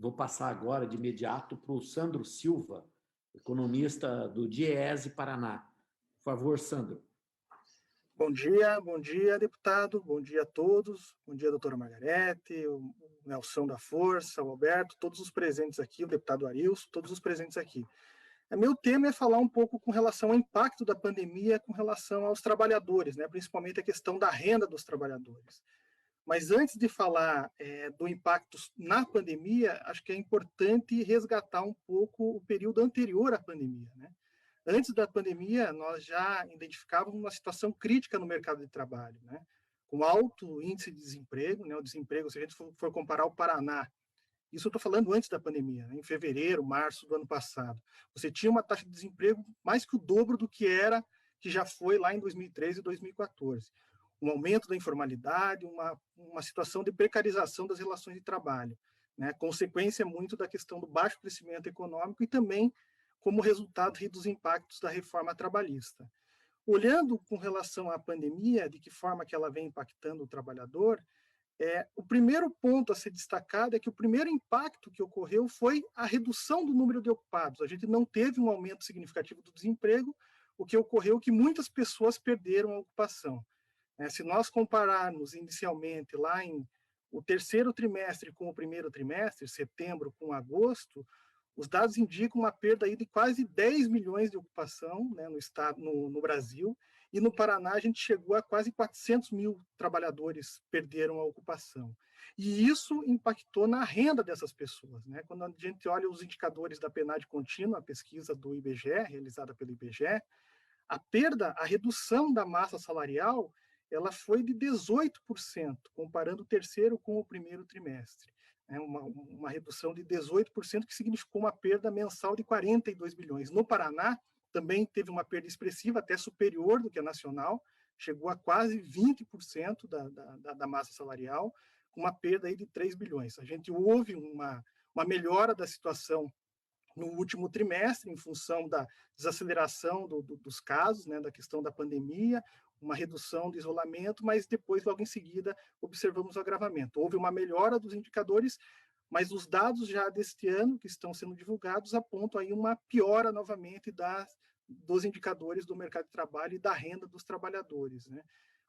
Vou passar agora de imediato para o Sandro Silva, economista do DIEESE Paraná. Por favor, Sandro. Bom dia, deputado, bom dia a todos, bom dia, doutora Margarete, o Nelson da Força, o Alberto, todos os presentes aqui, o deputado Arilson, todos os presentes aqui. Meu tema é falar um pouco com relação ao impacto da pandemia com relação aos trabalhadores, né, principalmente a questão da renda dos trabalhadores. Mas antes de falar do impacto na pandemia, acho que é importante resgatar um pouco o período anterior à pandemia, né? Antes da pandemia, nós já identificávamos uma situação crítica no mercado de trabalho, né? Com alto índice de desemprego, né? O desemprego, se a gente for comparar o Paraná, isso eu estou falando antes da pandemia, né? Em fevereiro, março do ano passado, você tinha uma taxa de desemprego mais que o dobro do que já foi lá em 2013 e 2014. Um aumento da informalidade, uma situação de precarização das relações de trabalho, né? Consequência muito da questão do baixo crescimento econômico e também como resultado dos impactos da reforma trabalhista. Olhando com relação à pandemia, de que forma que ela vem impactando o trabalhador, o primeiro ponto a ser destacado é que o primeiro impacto que ocorreu foi a redução do número de ocupados. A gente não teve um aumento significativo do desemprego, o que ocorreu é que muitas pessoas perderam a ocupação. Se nós compararmos inicialmente lá em o terceiro trimestre com o primeiro trimestre, setembro com agosto, os dados indicam uma perda aí de quase 10 milhões de ocupação, né, no estado, no Brasil, e no Paraná a gente chegou a quase 400 mil trabalhadores perderam a ocupação. E isso impactou na renda dessas pessoas, né? Quando a gente olha os indicadores da PNAD contínua, a pesquisa do IBGE, realizada pelo IBGE, a redução da massa salarial, ela foi de 18%, comparando o terceiro com o primeiro trimestre. Uma redução de 18%, que significou uma perda mensal de 42 bilhões. No Paraná, também teve uma perda expressiva, até superior do que a nacional, chegou a quase 20% da massa salarial, com uma perda aí de 3 bilhões. A gente houve uma melhora da situação no último trimestre, em função da desaceleração dos casos, né, da questão da pandemia, uma redução do isolamento, mas depois, logo em seguida, observamos o agravamento. Houve uma melhora dos indicadores, mas os dados já deste ano, que estão sendo divulgados, apontam aí uma piora novamente dos indicadores do mercado de trabalho e da renda dos trabalhadores, né?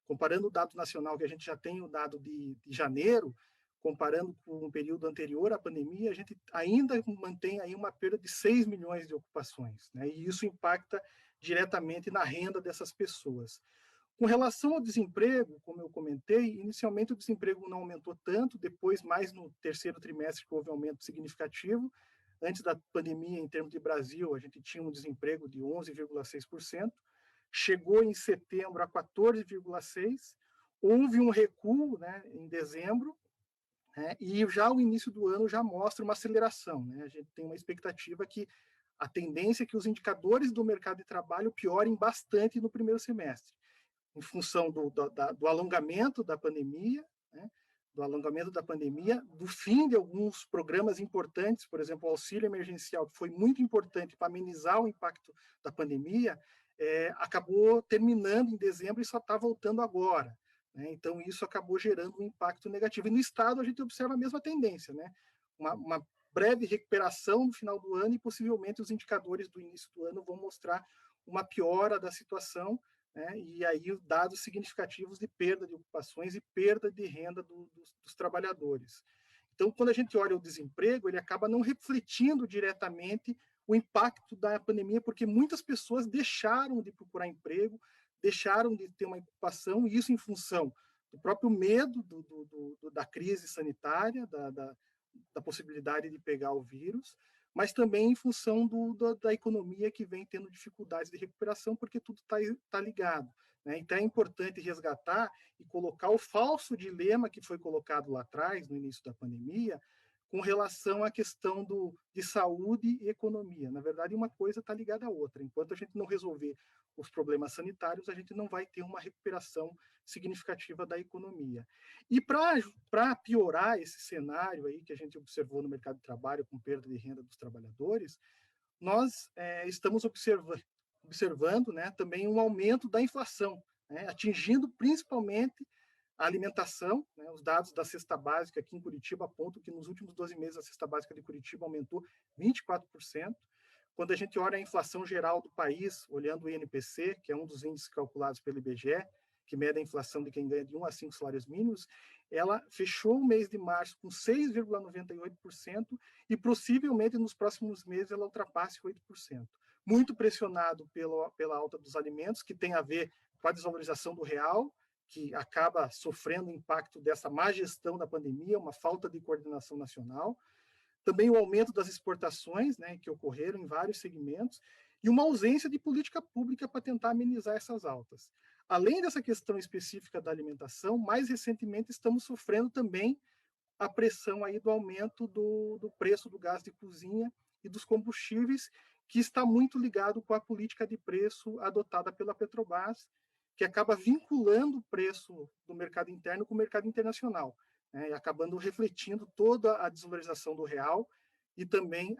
Comparando o dado nacional, que a gente já tem o dado de janeiro, comparando com o período anterior à pandemia, a gente ainda mantém aí uma perda de 6 milhões de ocupações, né? E isso impacta diretamente na renda dessas pessoas. Com relação ao desemprego, como eu comentei, inicialmente o desemprego não aumentou tanto, depois, mais no terceiro trimestre, que houve um aumento significativo. Antes da pandemia, em termos de Brasil, a gente tinha um desemprego de 11,6%, chegou em setembro a 14,6%, houve um recuo, né, em dezembro, e já o início do ano já mostra uma aceleração, né? A gente tem uma expectativa que a tendência é que os indicadores do mercado de trabalho piorem bastante no primeiro semestre, em função do alongamento da pandemia, né? Do fim de alguns programas importantes, por exemplo, o auxílio emergencial, que foi muito importante para amenizar o impacto da pandemia, acabou terminando em dezembro e só está voltando agora. Então, isso acabou gerando um impacto negativo. E no Estado, a gente observa a mesma tendência, né? Uma breve recuperação no final do ano e, possivelmente, os indicadores do início do ano vão mostrar uma piora da situação, né? E aí dados significativos de perda de ocupações e perda de renda dos trabalhadores. Então, quando a gente olha o desemprego, ele acaba não refletindo diretamente o impacto da pandemia, porque muitas pessoas deixaram de procurar emprego, deixaram de ter uma ocupação, e isso em função do próprio medo da crise sanitária, da possibilidade de pegar o vírus, mas também em função da economia que vem tendo dificuldades de recuperação, porque tudo tá ligado, né? Então é importante resgatar e colocar o falso dilema que foi colocado lá atrás, no início da pandemia, com relação à questão de saúde e economia. Na verdade, uma coisa está ligada à outra. Enquanto a gente não resolver os problemas sanitários, a gente não vai ter uma recuperação significativa da economia. E para piorar esse cenário aí que a gente observou no mercado de trabalho, com perda de renda dos trabalhadores, nós estamos observando, né, também um aumento da inflação, né, atingindo principalmente A alimentação, né, os dados da cesta básica aqui em Curitiba apontam que nos últimos 12 meses a cesta básica de Curitiba aumentou 24%. Quando a gente olha a inflação geral do país, olhando o INPC, que é um dos índices calculados pelo IBGE, que mede a inflação de quem ganha de 1 a 5 salários mínimos, ela fechou o mês de março com 6,98% e possivelmente nos próximos meses ela ultrapasse 8%. Muito pressionado pela alta dos alimentos, que tem a ver com a desvalorização do real, que acaba sofrendo o impacto dessa má gestão da pandemia, uma falta de coordenação nacional, também o aumento das exportações, né, que ocorreram em vários segmentos, e uma ausência de política pública para tentar amenizar essas altas. Além dessa questão específica da alimentação, mais recentemente estamos sofrendo também a pressão aí do aumento do preço do gás de cozinha e dos combustíveis, que está muito ligado com a política de preço adotada pela Petrobras, que acaba vinculando o preço do mercado interno com o mercado internacional, né, e acabando refletindo toda a desvalorização do real e também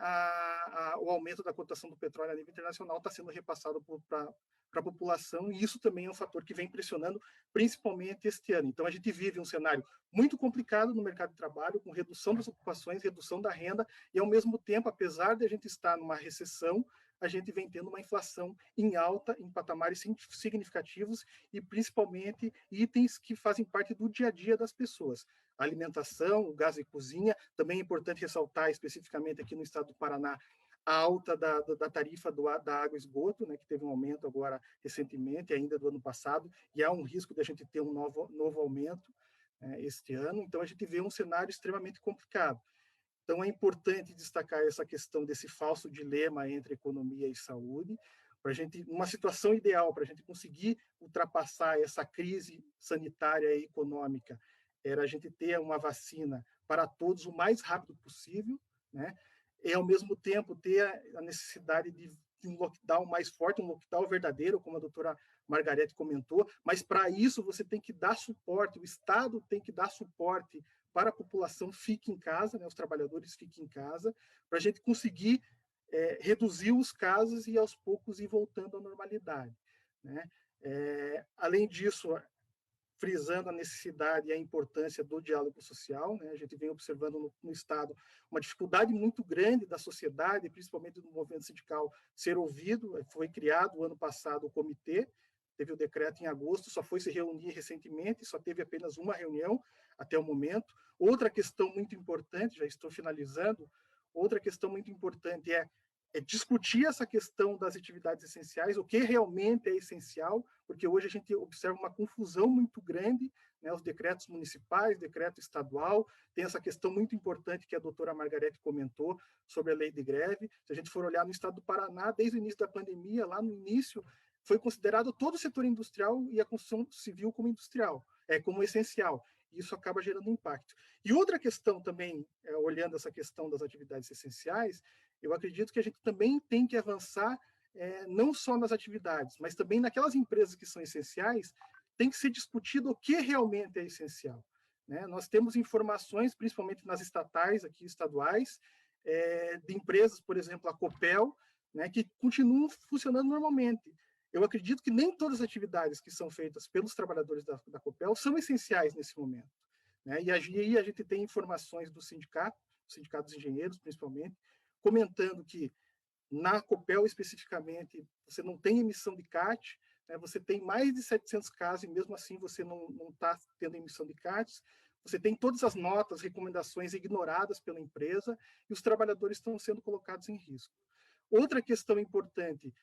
o aumento da cotação do petróleo a nível internacional está sendo repassado para a população, e isso também é um fator que vem pressionando principalmente este ano. Então, a gente vive um cenário muito complicado no mercado de trabalho, com redução das ocupações, redução da renda, e, ao mesmo tempo, apesar de a gente estar numa recessão, a gente vem tendo uma inflação em alta, em patamares significativos, e principalmente itens que fazem parte do dia a dia das pessoas. A alimentação, o gás de cozinha, também é importante ressaltar especificamente aqui no estado do Paraná, a alta da tarifa da água e esgoto, né, que teve um aumento agora recentemente, ainda do ano passado, e há um risco de a gente ter um novo aumento este ano. Então, a gente vê um cenário extremamente complicado. Então, é importante destacar essa questão desse falso dilema entre economia e saúde, para a gente, numa situação ideal, para a gente conseguir ultrapassar essa crise sanitária e econômica, era a gente ter uma vacina para todos o mais rápido possível, né? E, ao mesmo tempo, ter a necessidade de um lockdown mais forte, um lockdown verdadeiro, como a doutora Margarete comentou, mas para isso você tem que dar suporte, o Estado tem que dar suporte para a população fique em casa, né, os trabalhadores fiquem em casa, para a gente conseguir reduzir os casos e, aos poucos, ir voltando à normalidade, né? Além disso, frisando a necessidade e a importância do diálogo social, né? A gente vem observando no Estado uma dificuldade muito grande da sociedade, principalmente do movimento sindical, ser ouvido. Foi criado o ano passado o comitê, teve o decreto em agosto, só foi se reunir recentemente, só teve apenas uma reunião até o momento. Outra questão muito importante, já estou finalizando, outra questão muito importante é discutir essa questão das atividades essenciais, o que realmente é essencial, porque hoje a gente observa uma confusão muito grande, né, os decretos municipais, decreto estadual, tem essa questão muito importante que a doutora Margarete comentou sobre a lei de greve. Se a gente for olhar no estado do Paraná, desde o início da pandemia, lá no início, foi considerado todo o setor industrial e a construção civil como industrial, como essencial. E isso acaba gerando impacto. E outra questão também, olhando essa questão das atividades essenciais, eu acredito que a gente também tem que avançar não só nas atividades, mas também naquelas empresas que são essenciais, tem que ser discutido o que realmente é essencial, né? Nós temos informações, principalmente nas estatais, aqui estaduais, de empresas, por exemplo, a Copel, né, que continuam funcionando normalmente. Eu acredito que nem todas as atividades que são feitas pelos trabalhadores da Copel são essenciais nesse momento, né? E aí a gente tem informações do sindicato dos engenheiros, principalmente, comentando que na Copel especificamente você não tem emissão de CAT, né? Você tem mais de 700 casos e mesmo assim você não está tendo emissão de CATs, você tem todas as notas, recomendações ignoradas pela empresa e os trabalhadores estão sendo colocados em risco. Outra questão importante,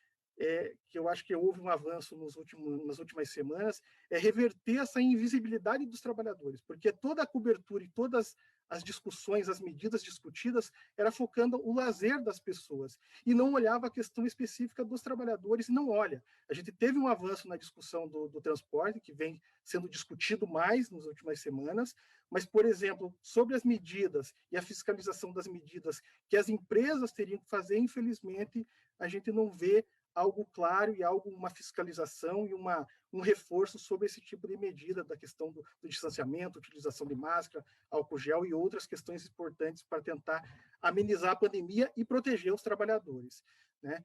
que eu acho que houve um avanço nas últimas semanas, é reverter essa invisibilidade dos trabalhadores, porque toda a cobertura e todas as discussões, as medidas discutidas, era focando o lazer das pessoas e não olhava a questão específica dos trabalhadores e não olha. A gente teve um avanço na discussão do transporte, que vem sendo discutido mais nas últimas semanas, mas, por exemplo, sobre as medidas e a fiscalização das medidas que as empresas teriam que fazer, infelizmente, a gente não vê algo claro e uma fiscalização e um reforço sobre esse tipo de medida, da questão do distanciamento, utilização de máscara, álcool gel e outras questões importantes para tentar amenizar a pandemia e proteger os trabalhadores, né?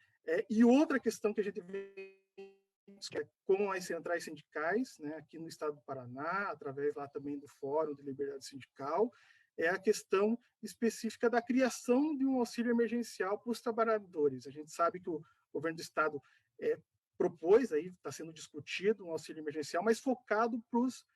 E outra questão que a gente vem com as centrais sindicais, né, aqui no estado do Paraná, através lá também do Fórum de Liberdade Sindical, é a questão específica da criação de um auxílio emergencial para os trabalhadores. A gente sabe que o governo do estado propôs, aí está sendo discutido um auxílio emergencial, mas focado para os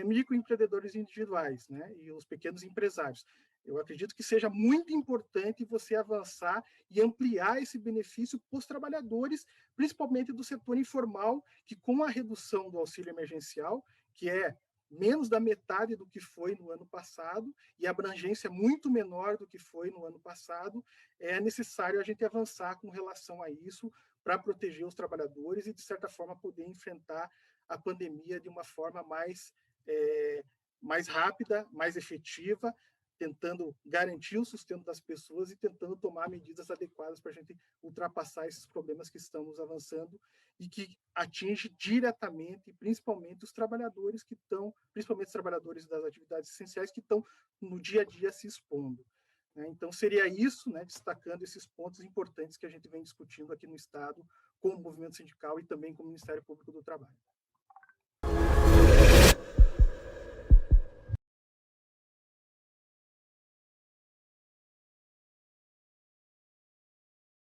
microempreendedores individuais, né, e os pequenos empresários. Eu acredito que seja muito importante você avançar e ampliar esse benefício para os trabalhadores, principalmente do setor informal, que com a redução do auxílio emergencial, que é menos da metade do que foi no ano passado, e a abrangência muito menor do que foi no ano passado, é necessário a gente avançar com relação a isso para proteger os trabalhadores e, de certa forma, poder enfrentar a pandemia de uma forma mais rápida, mais efetiva, tentando garantir o sustento das pessoas e tentando tomar medidas adequadas para a gente ultrapassar esses problemas que estamos avançando e que atinge diretamente, principalmente os trabalhadores que estão, principalmente os trabalhadores das atividades essenciais que estão no dia a dia se expondo. Então, seria isso, né, destacando esses pontos importantes que a gente vem discutindo aqui no Estado com o movimento sindical e também com o Ministério Público do Trabalho.